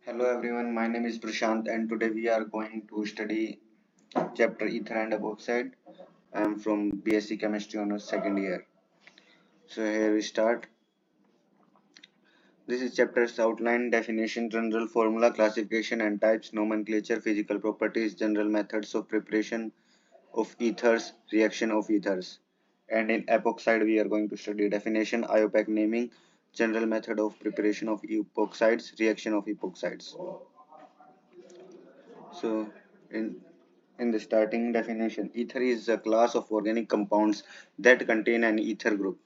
Hello everyone, my name is Prashant and today we are going to study chapter Ether and Epoxide. I am from BSc Chemistry Honours second year. So here we start. This is chapters outline, definition, general formula, classification and types, nomenclature, physical properties, general methods of preparation of ethers, reaction of ethers. And in epoxide we are going to study definition, IUPAC naming, general method of preparation of epoxides, reaction of epoxides. So in the starting definition, ether is a class of organic compounds that contain an ether group,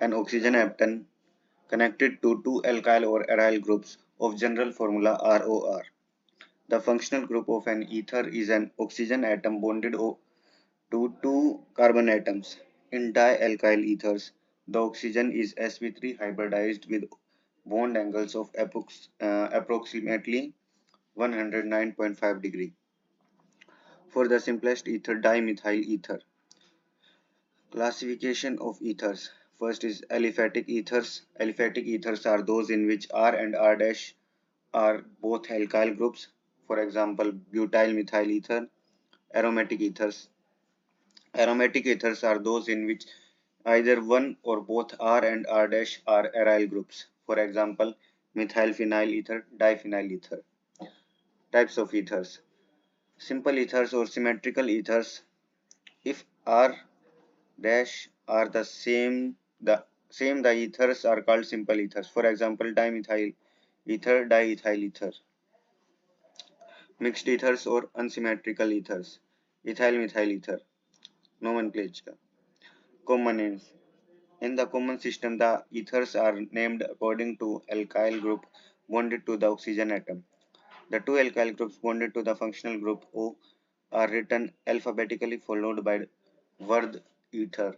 an oxygen atom connected to two alkyl or aryl groups of general formula ROR. The functional group of an ether is an oxygen atom bonded to two carbon atoms. In dialkyl ethers, the oxygen is sp3 hybridized with bond angles of approximately 109.5 degree. For the simplest ether, dimethyl ether. Classification of ethers. First is aliphatic ethers. Aliphatic ethers are those in which R and R dash are both alkyl groups. For example, butyl methyl ether. Aromatic ethers. Aromatic ethers are those in which either one or both R and R dash are aryl groups. For example, methyl phenyl ether, diphenyl ether. Types of ethers. Simple ethers or symmetrical ethers. If R dash are the ethers are called simple ethers. For example, dimethyl ether, diethyl ether. Mixed ethers or unsymmetrical ethers. Ethyl methyl ether. Nomenclature. Common names. In the common system, the ethers are named according to alkyl group bonded to the oxygen atom. The two alkyl groups bonded to the functional group O are written alphabetically followed by word ether.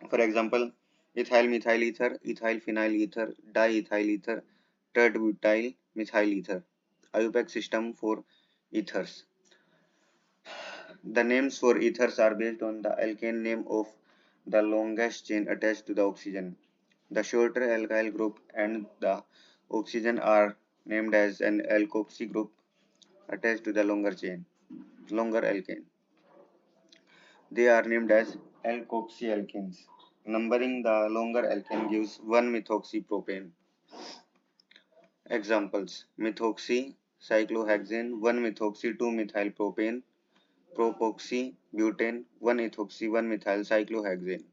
For example, ethyl methyl ether, ethyl phenyl ether, diethyl ether, tert-butyl methyl ether. IUPAC system for ethers. The names for ethers are based on the alkane name of the longest chain attached to the oxygen. The shorter alkyl group and the oxygen are named as an alkoxy group attached to the longer alkane. They are named as alkoxyalkanes. Numbering the longer alkane gives 1-methoxypropane. Examples: methoxy, cyclohexane, 1-methoxy, 2-methylpropane, propoxy, butane, 1-ethoxy, 1-methyl cyclohexane.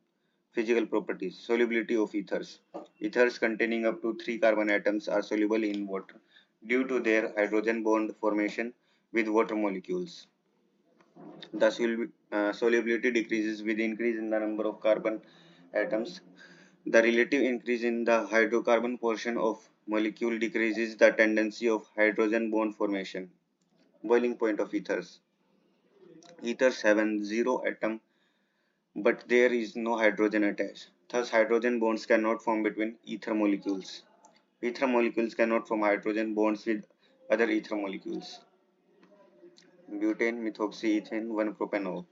Physical properties. Solubility of ethers. Ethers containing up to 3 carbon atoms are soluble in water due to their hydrogen bond formation with water molecules. The solubility decreases with increase in the number of carbon atoms. The relative increase in the hydrocarbon portion of molecule decreases the tendency of hydrogen bond formation. Boiling point of ethers. Ethers have a zero atom, but there is no hydrogen attached. Thus, hydrogen bonds cannot form between ether molecules. Ether molecules cannot form hydrogen bonds with other ether molecules. Butane, methoxy, ethane, 1-propanol.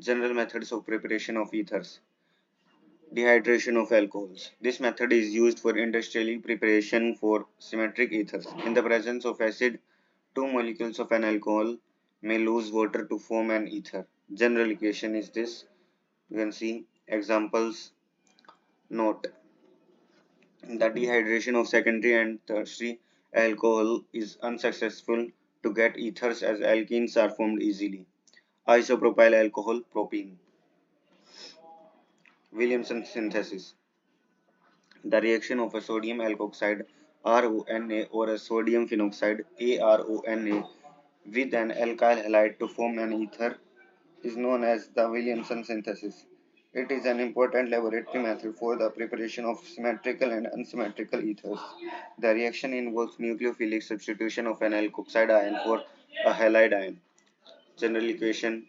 General methods of preparation of ethers. Dehydration of alcohols. This method is used for industrial preparation for symmetric ethers. In the presence of acid, two molecules of an alcohol may lose water to form an ether. General equation is this. You can see examples. Note: the dehydration of secondary and tertiary alcohol is unsuccessful to get ethers as alkenes are formed easily. Isopropyl alcohol, propene. Williamson synthesis. The reaction of a sodium alkoxide RONA or a sodium phenoxide ARONA with an alkyl halide to form an ether is known as the Williamson synthesis. It is an important laboratory method for the preparation of symmetrical and unsymmetrical ethers. The reaction involves nucleophilic substitution of an alkoxide ion for a halide ion. General equation: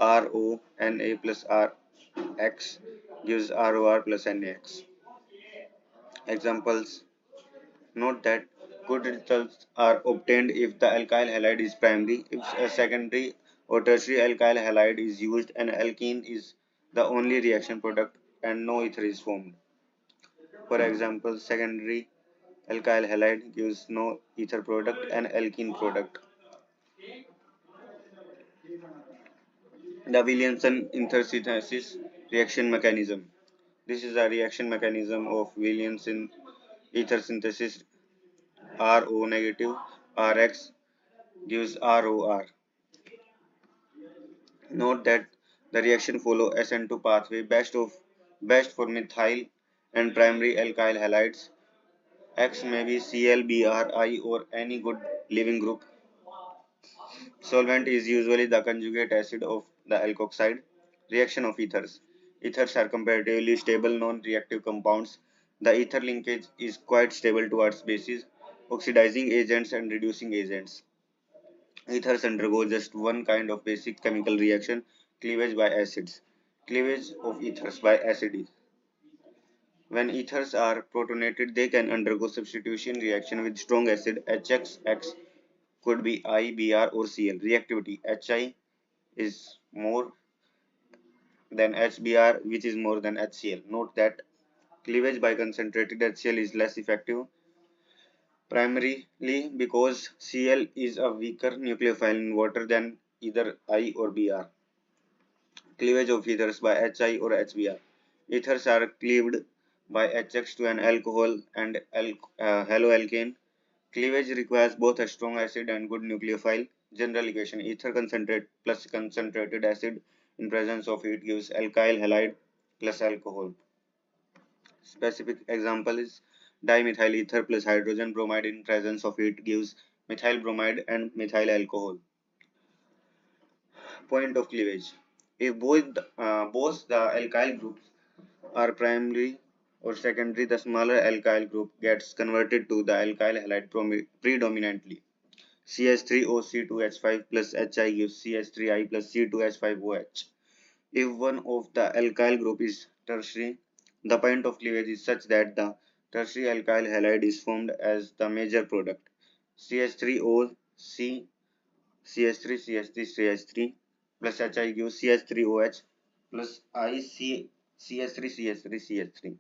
RONA plus RX gives ROR plus NaX. Examples. Note that good results are obtained if the alkyl halide is primary. If a secondary or tertiary alkyl halide is used, an alkene is the only reaction product and no ether is formed. For example, secondary Alkyl halide gives no ether product and alkene product. The Williamson intersynthesis reaction mechanism. This is a reaction mechanism of Williamson ether synthesis. RO negative RX gives ROR. Note that the reaction follow SN2 pathway best for methyl and primary alkyl halides. X may be Cl, Br, I or any good leaving group. Solvent is usually the conjugate acid of the alkoxide. Reaction of ethers. Ethers are comparatively stable non-reactive compounds. The ether linkage is quite stable towards bases, oxidizing agents and reducing agents. Ethers undergo just one kind of basic chemical reaction, cleavage by acids. Cleavage of ethers by acids. When ethers are protonated, they can undergo substitution reaction with strong acid. HX could be I, Br or Cl. Reactivity. Hi is more than HBr, which is more than HCl. Note that cleavage by concentrated HCl is less effective, primarily because Cl is a weaker nucleophile in water than either I or Br. Cleavage of ethers by Hi or HBr. Ethers are cleaved by HX to an alcohol and haloalkane. Cleavage requires both a strong acid and good nucleophile. General equation: ether concentrate plus concentrated acid in presence of heat gives alkyl halide plus alcohol. Specific example is dimethyl ether plus hydrogen bromide in presence of heat gives methyl bromide and methyl alcohol. Point of cleavage: if both the alkyl groups are primary or secondary, the smaller alkyl group gets converted to the alkyl halide predominantly. CH3OC2H5 plus Hi gives CH3I plus C2H5OH. If one of the alkyl group is tertiary, the point of cleavage is such that the tertiary alkyl halide is formed as the major product. CH3OC CH3CH3CH3 plus Hi gives CH3OH plus IC CH3CH3CH3.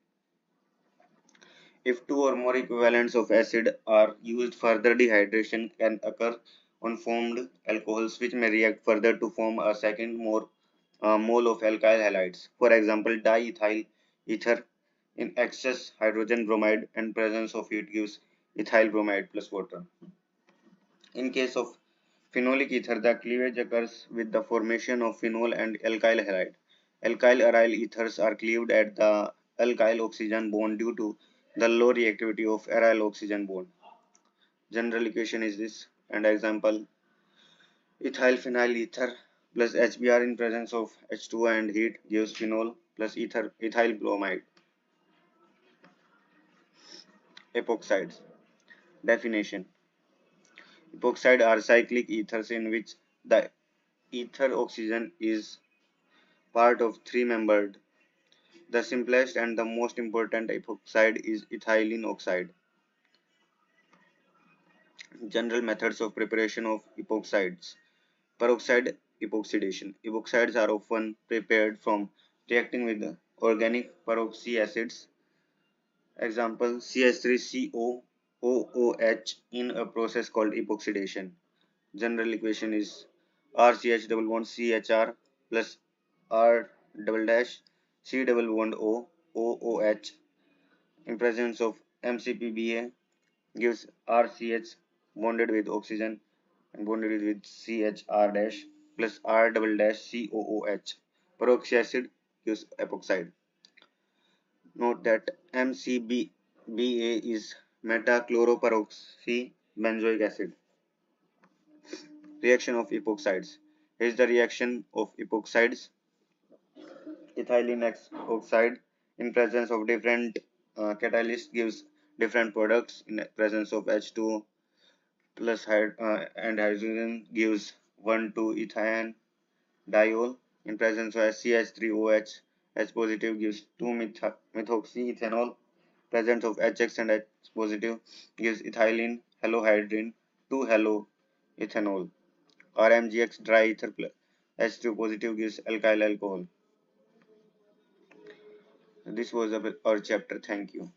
If two or more equivalents of acid are used, further dehydration can occur on formed alcohols, which may react further to form a second more mole of alkyl halides. For example, diethyl ether in excess hydrogen bromide and presence of heat gives ethyl bromide plus water. In case of phenolic ether, the cleavage occurs with the formation of phenol and alkyl halide. Alkyl aryl ethers are cleaved at the alkyl oxygen bond due to the low reactivity of aryl oxygen bond. General equation is this, and example: ethyl phenyl ether plus HBr in presence of H2O and heat gives phenol plus ethyl bromide. Epoxides. Definition: epoxide are cyclic ethers in which the ether oxygen is part of three-membered. The simplest and the most important epoxide is ethylene oxide. General methods of preparation of epoxides. Peroxide epoxidation. Epoxides are often prepared from reacting with organic peroxy acids. Example: CH3COOH in a process called epoxidation. General equation is RCH double bond CHR plus R double dash C double bond OOH in presence of MCPBA gives RCH bonded with oxygen and bonded with CHR dash plus R double dash COOH. Peroxy acid gives epoxide. Note that MCBA is metachloroperoxy benzoic acid. Reaction of epoxides. Here is the reaction of epoxides. Ethylene oxide in presence of different catalysts gives different products. In presence of H2 plus and hydrogen gives 1,2-ethane diol. In presence of CH3OH, H positive gives 2-methoxyethanol. Presence of HX and H positive gives ethylene halohydrin 2-haloethanol. RMGX dry ether plus H2 positive gives alkyl alcohol. This was our chapter. Thank you.